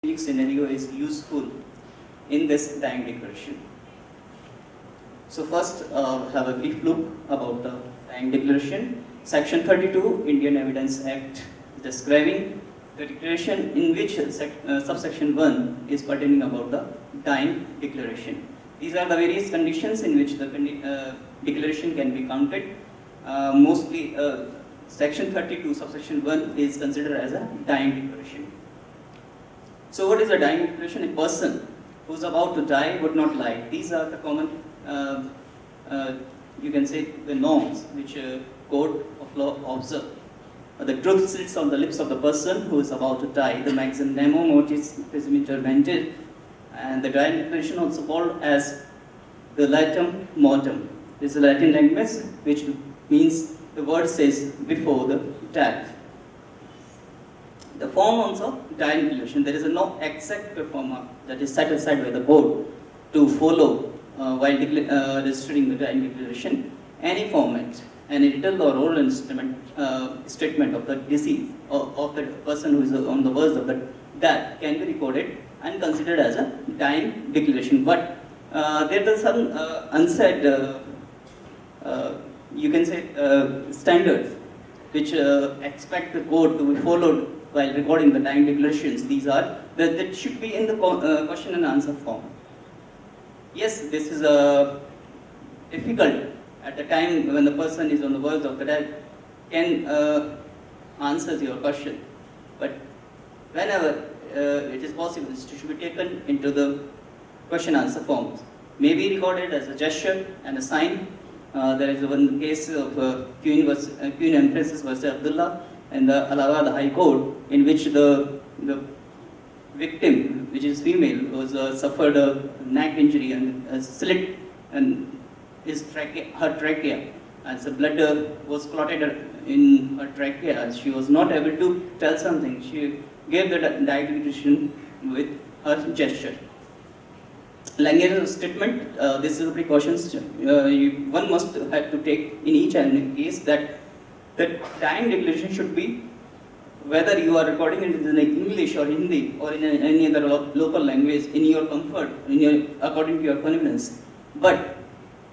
scenario is useful in this dying declaration. So first, have a brief look about the dying declaration. Section 32, Indian Evidence Act, describing the declaration in which subsection 1 is pertaining about the dying declaration. These are the various conditions in which the declaration can be counted. Mostly, section 32, subsection 1 is considered as a dying declaration. So what is a dying declaration? A person who is about to die would not lie. These are the common, you can say, the norms which code of law observe. The truth sits on the lips of the person who is about to die. The maxim nemo mortis presumitur ventit, and the dying declaration also called as the latum mortem. This is a Latin language which means the word says before the death. The form also dying declaration. There is no exact form that is set aside by the court to follow while registering the dying declaration. Any format, any written or oral statement of the deceased or of the person who is on the verge of the death can be recorded and considered as a dying declaration. But there are some unsaid, you can say, standards which expect the court to be followed while recording the dying declarations. These are that should be in the question and answer form. Yes, this is difficult at the time when the person is on the verge of the death can answer your question, but whenever it is possible, it should be taken into the question answer forms. May be recorded as a gesture and a sign. There is one case of Queen Empress versus Abdullah in the Allahabad High Court, in which the victim, which is female, was suffered a neck injury and a slit in her trachea, and the blood was clotted in her trachea. She was not able to tell something. She gave the declaration with her gesture. Language statement. This is the precautions one must have to take in each and every case, that the dying declaration should be, whether you are recording it in English or Hindi or in any other local language, in your comfort, according to your convenience. But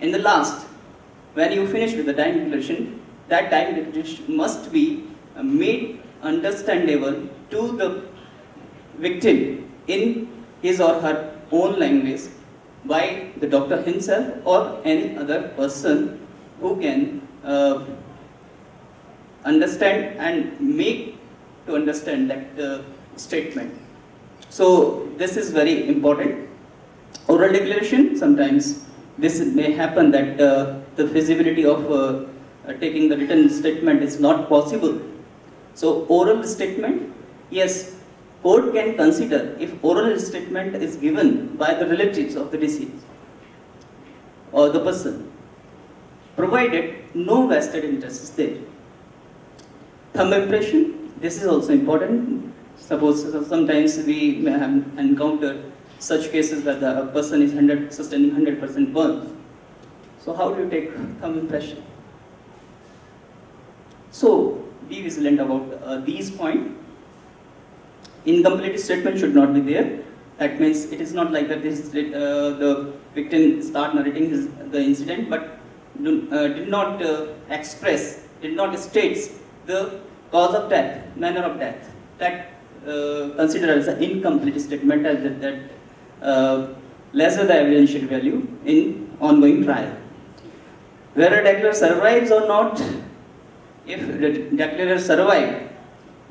in the last, when you finish with the dying declaration, that dying declaration must be made understandable to the victim in his or her own language by the doctor himself or any other person who can understand and make to understand that statement. So this is very important. Oral declaration, sometimes this may happen that the feasibility of taking the written statement is not possible. So oral statement, yes, court can consider if oral statement is given by the relatives of the deceased or the person, provided no vested interest is there. Thumb impression, this is also important. Suppose sometimes we may have encountered such cases where the person is sustaining 100% burns. So how do you take thumb impression? So be vigilant about these points. Incomplete statement should not be there. That means it is not like that the victim start narrating the incident, but did not express, did not state the cause of death, manner of death. That considered as an incomplete statement, as that lesser the evidentiary value in ongoing trial. Whether declarer survives or not, if the declarer survived,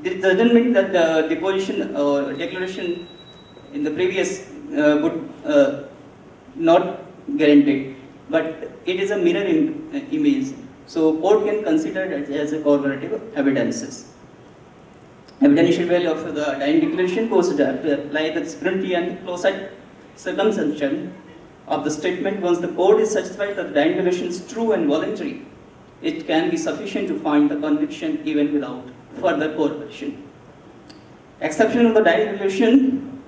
this doesn't mean that the deposition or declaration in the previous would not guaranteed, but it is a mirror image. So court can consider it as a corroborative evidences. Evidentiary value of the dying declaration goes to apply the scrutiny and close-sight circumstantial of the statement. Once the court is satisfied that the dying declaration is true and voluntary, it can be sufficient to find the conviction even without further corroboration. Exception of the dying declaration,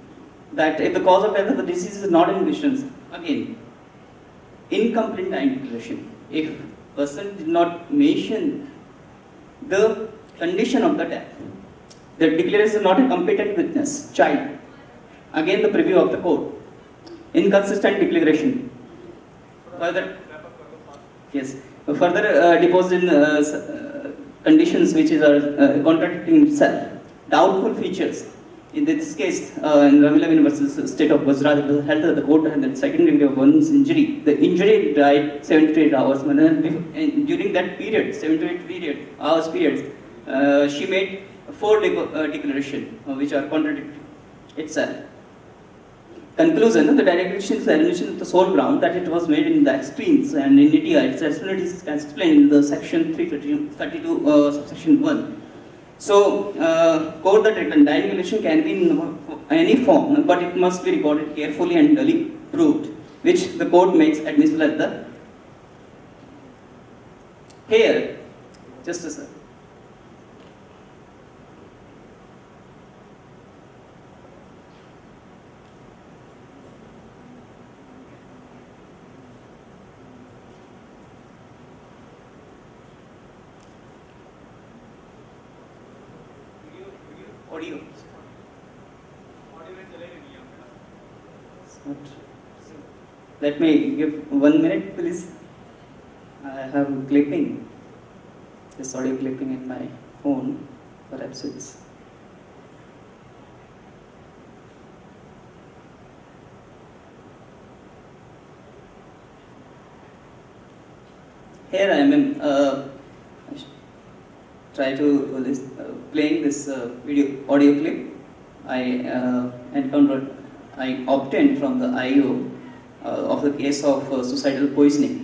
that if the cause of death of the deceased is not in question, again, incomplete dying declaration. If person did not mention the condition of the death, the declarer is not a competent witness, child, Again, the preview of the code. Inconsistent declaration. Further, yes. Further deposed in conditions which are contradicting itself. Doubtful features. In this case, in Ravi versus State of Gujarat, it was held that the court had the second degree of one's injury. The injury died 7 to 8 hours. And during that period, 7 to 8 hours period, she made 4 declarations which are contradicting itself. Conclusion, the direct declaration is elimination of the sole ground that it was made in the extremes, and in India its explanation is explained in the section 332 subsection 1. So, code that written direct declaration can be in any form, but it must be recorded carefully and duly proved, which the court makes admissible at the here. Just a second. Audio. Let me give 1 minute, please. I have clipping. This audio clipping in my phone. Perhaps it's. Here I am. Try to playing this audio clip. I obtained from the IO of the case of suicidal poisoning.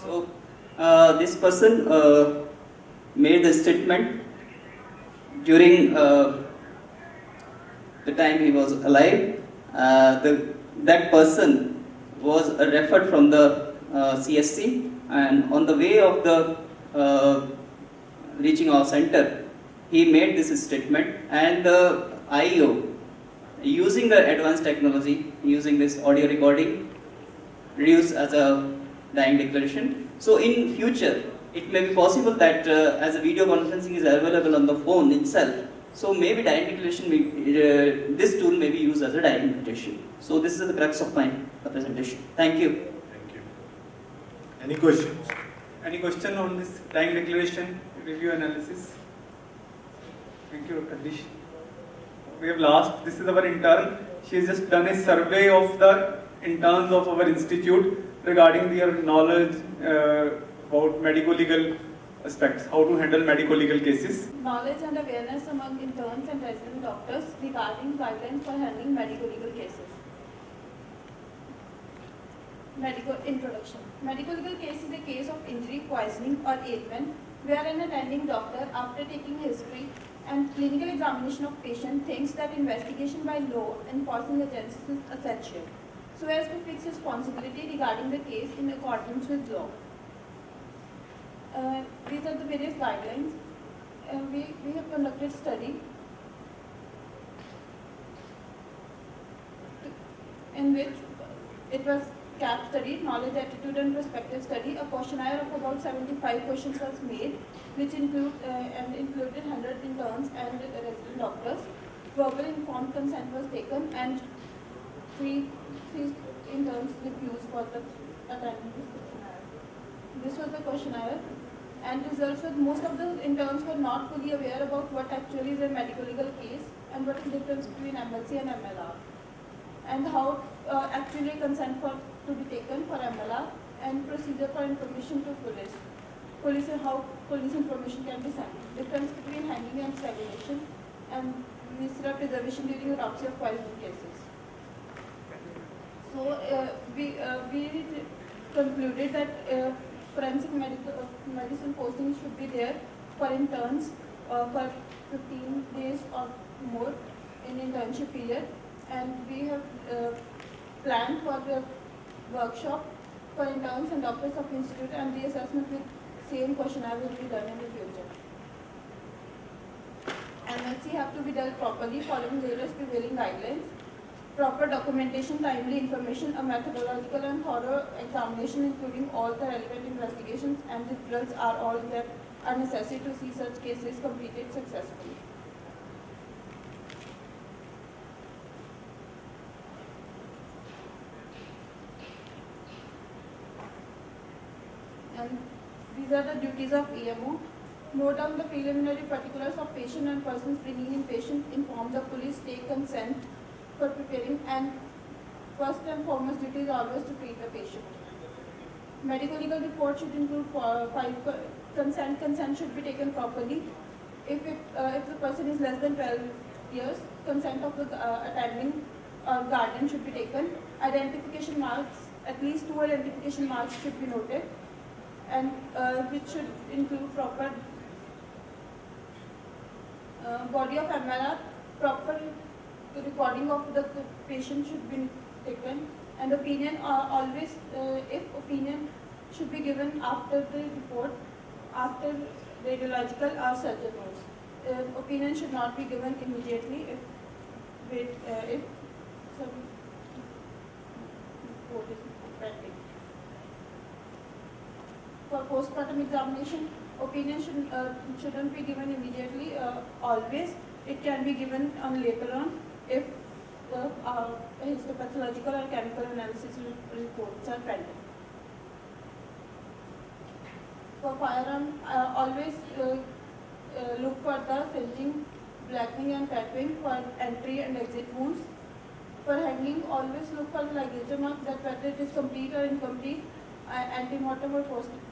So, this person made the statement during the time he was alive. That person was referred from the CSC, and on the way of the reaching our center, he made this statement, and the IO, using the advanced technology, using this audio recording, reduced as a dying declaration. So in future, it may be possible that as a video conferencing is available on the phone itself, so maybe dying declaration, this tool may be used as a dying declaration. So this is the crux of my presentation. Thank you. Thank you. Any questions? Any question on this dying declaration review analysis? Thank you, Kadish. We have last, this is our intern. She has just done a survey of the interns of our institute regarding their knowledge about medico-legal aspects, how to handle medico-legal cases. Knowledge and awareness among interns and resident doctors regarding guidelines for handling medico-legal cases. Medical introduction. Medico-legal case is a case of injury, poisoning or ailment where an attending doctor, after taking history and clinical examination of patient, thinks that investigation by law enforcing agencies is essential, so as to fix responsibility regarding the case in accordance with law. These are the various guidelines. We have conducted study in which it was CAP study, knowledge, attitude and perspective study. A questionnaire of about 75 questions was made, which included 100 interns and resident doctors. Verbal informed consent was taken, and three interns refused for the attending this questionnaire. This was the questionnaire, and results were most of the interns were not fully aware about what actually is a medico-legal case and what is the difference between MLC and MLR. and how actually consent to be taken for MLR, and procedure for information to police. Police and how police information can be sent. Difference between hanging and strangulation, and viscera preservation during autopsy of poisoning cases. So we concluded that forensic medicine posting should be there for interns for 15 days or more in internship period, and we have planned for the workshop for interns and doctors of institute, and the assessment with same questionnaire will be done in the future. MLC have to be dealt properly following various prevailing guidelines. Proper documentation, timely information, a methodological and thorough examination including all the relevant investigations and the results are all that are necessary to see such cases completed successfully. And these are the duties of EMO. Note down the preliminary particulars of patient and persons bringing in patient, inform the police, take consent for preparing, and first and foremost duty is always to treat the patient. Medical legal report should include consent. Consent should be taken properly. If the person is less than 12 years, consent of the attending guardian should be taken. Identification marks, at least 2 identification marks should be noted, and which should include proper body of MLR, proper recording of the patient should be taken, and opinion always, if opinion should be given after the report, after radiological or surgeon notes. Opinion should not be given immediately if some report is pending. For postpartum examination, opinion shouldn't be given immediately. Always, it can be given later on if the histopathological or chemical analysis reports are pending. For firearm, always look for the singeing, blackening and tattooing for entry and exit wounds. For hanging, always look for the ligature mark, that whether it is complete or incomplete, antemortem or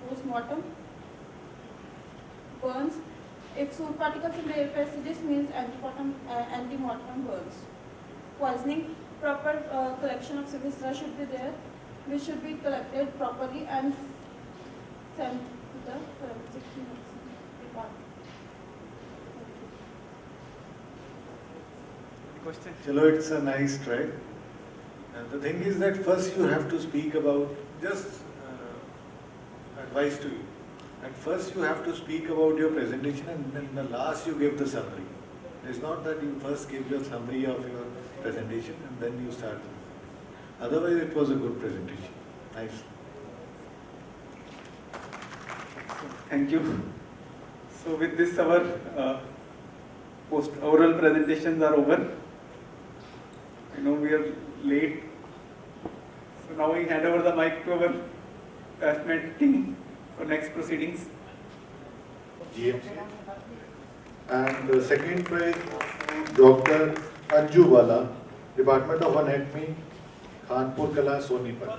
post-mortem. Burns, if soot particles in the air passages means antemortem burns. Poisoning, proper collection of viscera should be there, which should be collected properly and sent to the forensic department. Question? Chalo, it's a nice try. And the thing is that first you have to speak about, just advice to you. At first you have to speak about your presentation, and then the last you give the summary. It's not that you first give your summary of your presentation and then you start. Otherwise it was a good presentation. Nice. Thank you. So with this our post-oral presentations are over. I know we are late. So now we hand over the mic to our classmate team for next proceedings. GMC. And the second prize, Dr. Anju Wala, Department of Anatomy, Kanpur Kala, Sonipat.